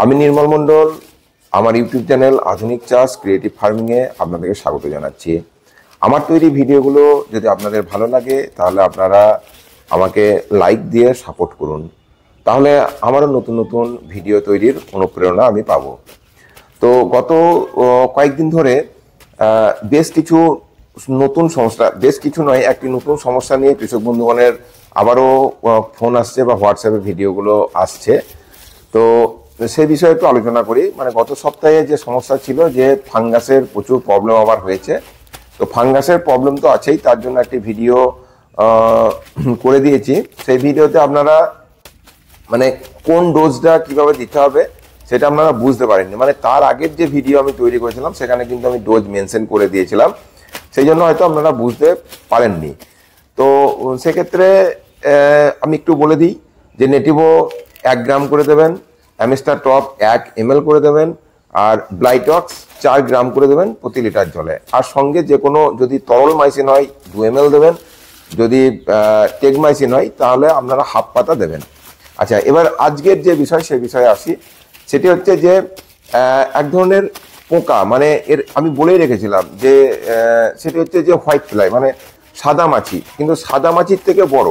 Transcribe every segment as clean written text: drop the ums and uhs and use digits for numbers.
আমি নির্মল মণ্ডল, আমার YouTube channel আধুনিক চাষ ক্রিয়েটিভ ফার্মিংয়ে আপনাদেরকে স্বাগত জানাচ্ছি। আমার তৈরি ভিডিওগুলো যদি আপনাদের ভালো লাগে তাহলে আপনারা আমাকে লাইক দিয়ে সাপোর্ট করুন, তাহলে আমারও নতুন নতুন ভিডিও তৈরির অনুপ্রেরণা আমি পাবো। তো গত কয়েকদিন ধরে বেশ কিছু নতুন সমস্যা, বেশ কিছু নয়, একটি নতুন সমস্যা নিয়ে কৃষক বন্ধুগণের আবারও ফোন আসছে বা হোয়াটসঅ্যাপে ভিডিওগুলো আসছে। তো সেই বিষয়ে একটু আলোচনা করি। মানে গত সপ্তাহে যে সমস্যা ছিল যে ফাঙ্গাসের প্রচুর প্রবলেম আমার হয়েছে, তো ফাঙ্গাসের প্রবলেম তো আছেই, তার জন্য একটি ভিডিও করে দিয়েছি। সেই ভিডিওতে আপনারা মানে কোন ডোজটা কিভাবে দিতে হবে সেটা আপনারা বুঝতে পারেননি। মানে তার আগের যে ভিডিও আমি তৈরি করেছিলাম সেখানে কিন্তু আমি ডোজ মেনশন করে দিয়েছিলাম, সেই জন্য হয়তো আপনারা বুঝতে পারেননি। তো সেক্ষেত্রে আমি একটু বলে দিই যে নেটিভো 1 গ্রাম করে দেবেন, অ্যামিস্টার টপ 1 ml করে দেবেন, আর ব্লাইটক্স 4 গ্রাম করে দেবেন প্রতি লিটার জলে। আর সঙ্গে যে কোনো, যদি তরল মাইসিন হয় 2 ml দেবেন, যদি টেগমাইসিন হয় তাহলে আপনারা হাফ পাতা দেবেন। আচ্ছা, এবার আজকের যে বিষয় সেই বিষয়ে আসি। সেটি হচ্ছে যে এক ধরনের পোকা, মানে এর আমি বলেই রেখেছিলাম যে সেটি হচ্ছে যে হোয়াইট ফ্লাই, মানে সাদা মাছি, কিন্তু সাদা মাছির থেকে বড়।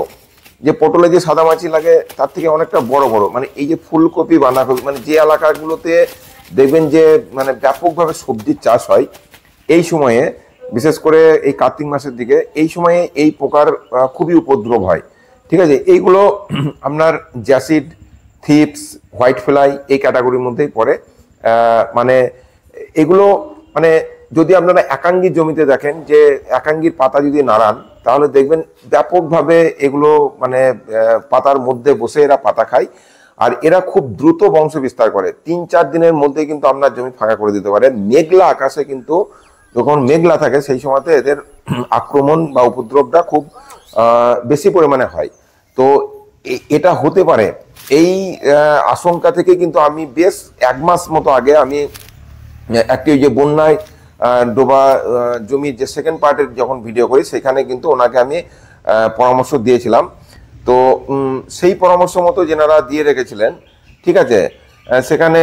যে পটলে যে সাদা মাছি লাগে তার থেকে অনেকটা বড় বড়। মানে এই যে ফুলকপি, বাঁধাকপি, মানে যে এলাকাগুলোতে দেখবেন যে মানে ব্যাপকভাবে সবজির চাষ হয় এই সময়ে, বিশেষ করে এই কার্তিক মাসের দিকে, এই সময়ে এই পোকার খুবই উপদ্রব হয়। ঠিক আছে, এইগুলো আপনার জ্যাসিড, থিপস, হোয়াইট ফ্লাই এই ক্যাটাগরির মধ্যেই পড়ে। মানে এগুলো, মানে যদি আপনারা একাঙ্গির জমিতে দেখেন যে একাঙ্গির পাতা যদি নাড়ান তাহলে দেখবেন ব্যাপকভাবে এগুলো মানে পাতার মধ্যে বসে এরা পাতা খায়। আর এরা খুব দ্রুত বংশ বিস্তার করে, 3-4 দিনের মধ্যে কিন্তু আপনার জমি ফাঁকা করে দিতে পারে। মেঘলা আকাশে কিন্তু, যখন মেঘলা থাকে সেই সময়তে এদের আক্রমণ বা উপদ্রবটা খুব বেশি পরিমাণে হয়। তো এটা হতে পারে, এই আশঙ্কা থেকে কিন্তু আমি বেশ 1 মাস মতো আগে আমি একটি যে বন্যায় ডোবা জমির যে সেকেন্ড পার্টের যখন ভিডিও করি সেখানে কিন্তু ওনাকে আমি পরামর্শ দিয়েছিলাম। তো সেই পরামর্শ মতো যেনারা দিয়ে রেখেছিলেন, ঠিক আছে। সেখানে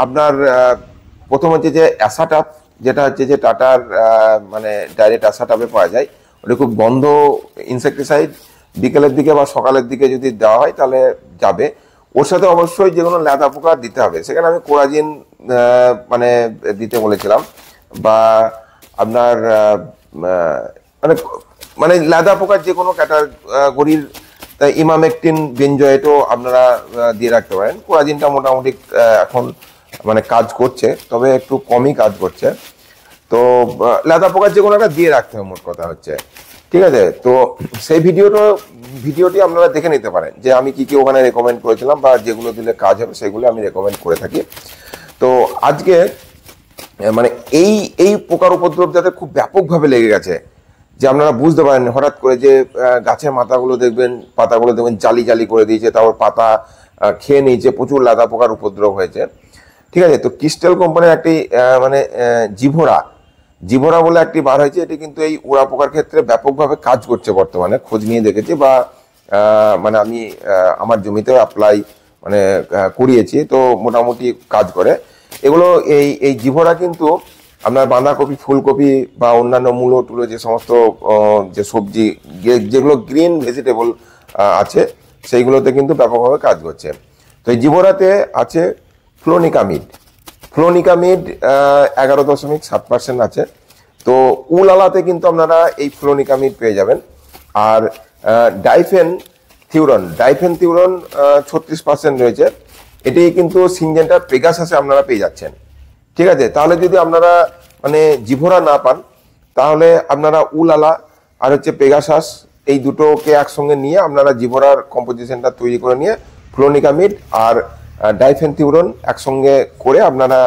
আপনার প্রথম হচ্ছে যে অ্যাসাটাপ, যেটা হচ্ছে যে টাটার মানে ডাইরেক্ট অ্যাসাটাপে পাওয়া যায়, ওটা খুব গন্ধ ইনসেকটিসাইড, বিকেলের দিকে বা সকালের দিকে যদি দেওয়া হয় তাহলে যাবে। ওর সাথে অবশ্যই যে কোনো লেদা পোকা দিতে হবে, সেখানে আমি কোরাজিন মানে দিতে বলেছিলাম, বা আপনার মানে মানে লেদা পোকার যে কোনো ক্যাটাগরির ইমামেকটিন বেনজয়েটও আপনারা দিয়ে রাখতে পারেন। কোরাজিনটা মোটামুটি এখন মানে কাজ করছে, তবে একটু কমই কাজ করছে। তো লেদা পোকার যে কোনো একটা দিয়ে রাখতে হবে, মোট কথা হচ্ছে, ঠিক আছে। তো সেই ভিডিওটি আপনারা দেখে নিতে পারেন যে আমি কি কি ওখানে রেকমেন্ড করেছিলাম, বা যেগুলো দিলে কাজ হবে সেগুলো আমি রেকমেন্ড করে থাকি। তো আজকে মানে এই পোকার উপদ্রব যাতে খুব ব্যাপকভাবে লেগে গেছে, যে আপনারা বুঝতে পারেন হঠাৎ করে যে গাছের পাতাগুলো দেখবেন জালি জালি করে দিয়েছে, তারপর পাতা খেয়ে নিয়েছে, প্রচুর লেদা পোকার উপদ্রব হয়েছে, ঠিক আছে। তো ক্রিস্টাল কোম্পানির একটি মানে জিভোরা বলে একটি বার হয়েছে, এটি কিন্তু এই উড়া পোকার ক্ষেত্রে ব্যাপকভাবে কাজ করছে বর্তমানে, খোঁজ নিয়ে দেখেছি, বা মানে আমি আমার জমিতেও অ্যাপ্লাই মানে করিয়েছি, তো মোটামুটি কাজ করে এগুলো। এই জিভোরা কিন্তু আপনার বাঁধাকপি, ফুলকপি বা অন্যান্য মূলো টুলো যে সমস্ত যে সবজি, যেগুলো গ্রিন ভেজিটেবল আছে সেইগুলোতে কিন্তু ব্যাপকভাবে কাজ করছে। তো এই জিভোরাতে আছে ফ্লোনিকামিড 11.7% আছে। তো উলালাতে কিন্তু আপনারা এই ফ্লোনিকামিড পেয়ে যাবেন। আর ডাইফেন থিউরন 36% রয়েছে, এটি কিন্তু সিনজেন্টা পেগাসাসে আপনারা পেয়ে যাচ্ছেন, ঠিক আছে। তাহলে যদি আপনারা মানে জিভোরা না পান তাহলে আপনারা উলালা আর হচ্ছে পেগাসাস এই দুটোকে একসঙ্গে নিয়ে আপনারা জিভোরার কম্পোজিশনটা তৈরি করে নিয়ে ফ্লোনিকামিড আর ডাইফেনথিউরন একসঙ্গে করে আপনারা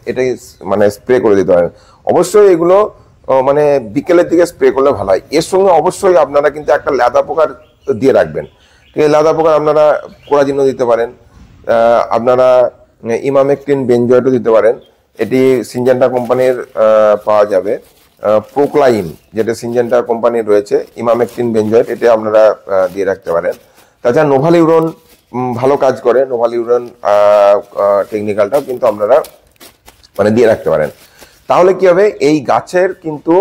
এটাই মানে স্প্রে করে দিতে পারেন। অবশ্যই এগুলো মানে বিকেলের দিকে স্প্রে করলে ভালো হয়। এর সঙ্গে অবশ্যই আপনারা কিন্তু একটা লেদা পোকার দিয়ে রাখবেন, ঠিক আছে। লেদা পোকার আপনারা কোরাজিনও দিতে পারেন, আপনারা ইমামেকটিন বেনজয়েটও দিতে পারেন। এটি সিনজেন্টা কোম্পানির পাওয়া যাবে। প্রোক্লাইন যেটা সিনজেন্টা কোম্পানির রয়েছে, ইমামেকটিন বেনজয়েট, এটা আপনারা দিয়ে রাখতে পারেন। তাছাড়া নোভালিউরন ভালো কাজ করে। নোভালিউরন টেকনিক্যালটাও কিন্তু আপনারা মানে দিয়ে রাখতে পারেন। তাহলে কি হবে, এই গাছের কিন্তু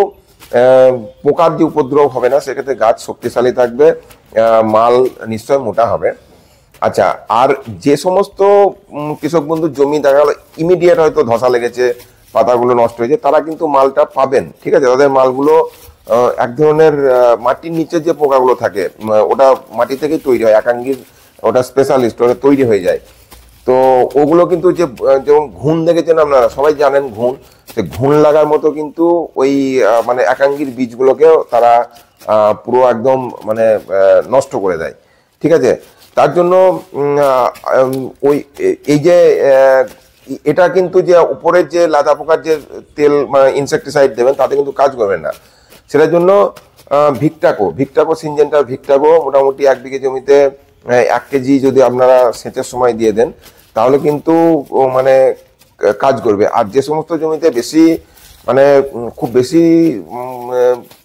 পোকার যে উপদ্রব হবে না, সেক্ষেত্রে গাছ শক্তিশালী থাকবে, মাল নিশ্চয় মোটা হবে। আচ্ছা, আর যে সমস্ত কৃষক বন্ধুর জমি দেখা গেল ইমিডিয়েট হয়তো ধসা লেগেছে, পাতাগুলো নষ্ট হয়েছে, তারা কিন্তু মালটা পাবেন, ঠিক আছে। তাদের মালগুলো এক ধরনের মাটির নিচে যে পোকাগুলো থাকে, ওটা মাটি থেকেই তৈরি হয়, একাঙ্গির ওটা স্পেশালিস্ট, ওটা তৈরি হয়ে যায়। তো ওগুলো কিন্তু যে যেমন ঘুণ দেখেছেন আপনারা, সবাই জানেন ঘুণ, সে ঘুণ লাগার মতো কিন্তু ওই মানে একাঙ্গির বীজগুলোকেও তারা পুরো একদম মানে নষ্ট করে দেয়, ঠিক আছে। তার জন্য ওই এই যে এটা কিন্তু যে উপরের যে লাদা পোকার যে তেল মানে ইনসেকটিসাইড দেবেন, তাতে কিন্তু কাজ করবে না। সেটার জন্য ভিক্টাকো সিনজেন্টার ভিক্টাকো মোটামুটি 1 বিঘে জমিতে 1 কেজি যদি আপনারা সেচের সময় দিয়ে দেন, তাহলে কিন্তু মানে কাজ করবে। আর যে সমস্ত জমিতে বেশি মানে খুব বেশি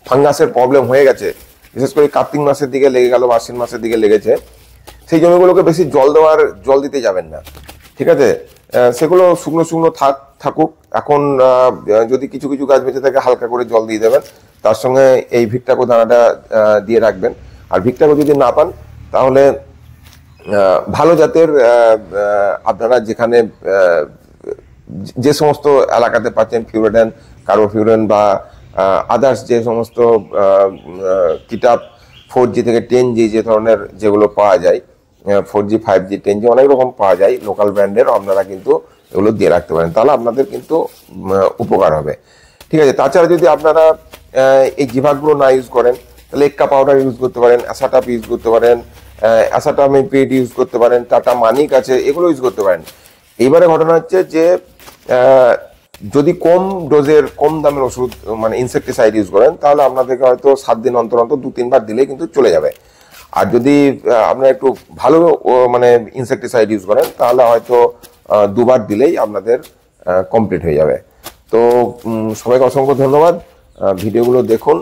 ফাঙ্গাসের প্রবলেম হয়ে গেছে, বিশেষ করে কার্তিক মাসের দিকে লেগে গেল, আশ্বিন মাসের দিকে লেগেছে, সেই জমিগুলোকে বেশি জল দিতে যাবেন না, ঠিক আছে। সেগুলো শুকনো শুকনো থাকুক। এখন যদি কিছু কিছু গাছ বেঁচে থাকে, হালকা করে জল দিয়ে দেবেন, তার সঙ্গে এই ভিক্টাকো দানাটা দিয়ে রাখবেন। আর ভিক্টাকো যদি না পান, তাহলে ভালো জাতের আপনারা যেখানে যে সমস্ত এলাকাতে পাচ্ছেন, ফিউরেডেন, কার্বোফিউরেন বা আদার্স যে সমস্ত কিটাপ 4G থেকে 10G যে ধরনের যেগুলো পাওয়া যায়, 4G 5G 10G অনেক রকম পাওয়া যায় লোকাল ব্র্যান্ডের, আপনারা কিন্তু এগুলো দিয়ে রাখতে পারেন, তাহলে আপনাদের কিন্তু উপকার হবে, ঠিক আছে। তাছাড়া যদি আপনারা এই জিভাগুলো না ইউজ করেন, তাহলে এক্কা পাউডার ইউজ করতে পারেন, অ্যাসাটাপ ইউজ করতে পারেন, অ্যাসাটামিপিড ইউজ করতে পারেন, টাটা মানিক আছে, এগুলো ইউজ করতে পারেন। এইবারে ঘটনা হচ্ছে যে যদি কম ডোজের কম দামের ওষুধ মানে ইনসেকটিসাইড ইউজ করেন, তাহলে আপনাদেরকে হয়তো 7 দিন অন্তর অন্তর 2-3 বার দিলেই কিন্তু চলে যাবে। আর যদি আপনারা একটু ভালো মানে ইনসেকটিসাইড ইউজ করেন, তাহলে হয়তো 2 বার দিলেই আপনাদের কমপ্লিট হয়ে যাবে। তো সবাইকে অসংখ্য ধন্যবাদ, ভিডিওগুলো দেখুন।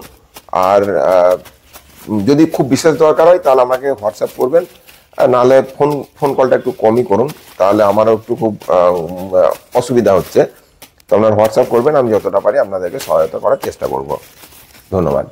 আর যদি খুব বিশেষ দরকার হয়, তাহলে আমাকে হোয়াটসঅ্যাপ করবেন, নাহলে ফোন কলটা একটু কমই করুন, তাহলে আমারও একটু খুব অসুবিধা হচ্ছে। তো আপনারা হোয়াটসঅ্যাপ করবেন, আমি যতটা পারি আপনাদেরকে সহায়তা করার চেষ্টা করব। ধন্যবাদ।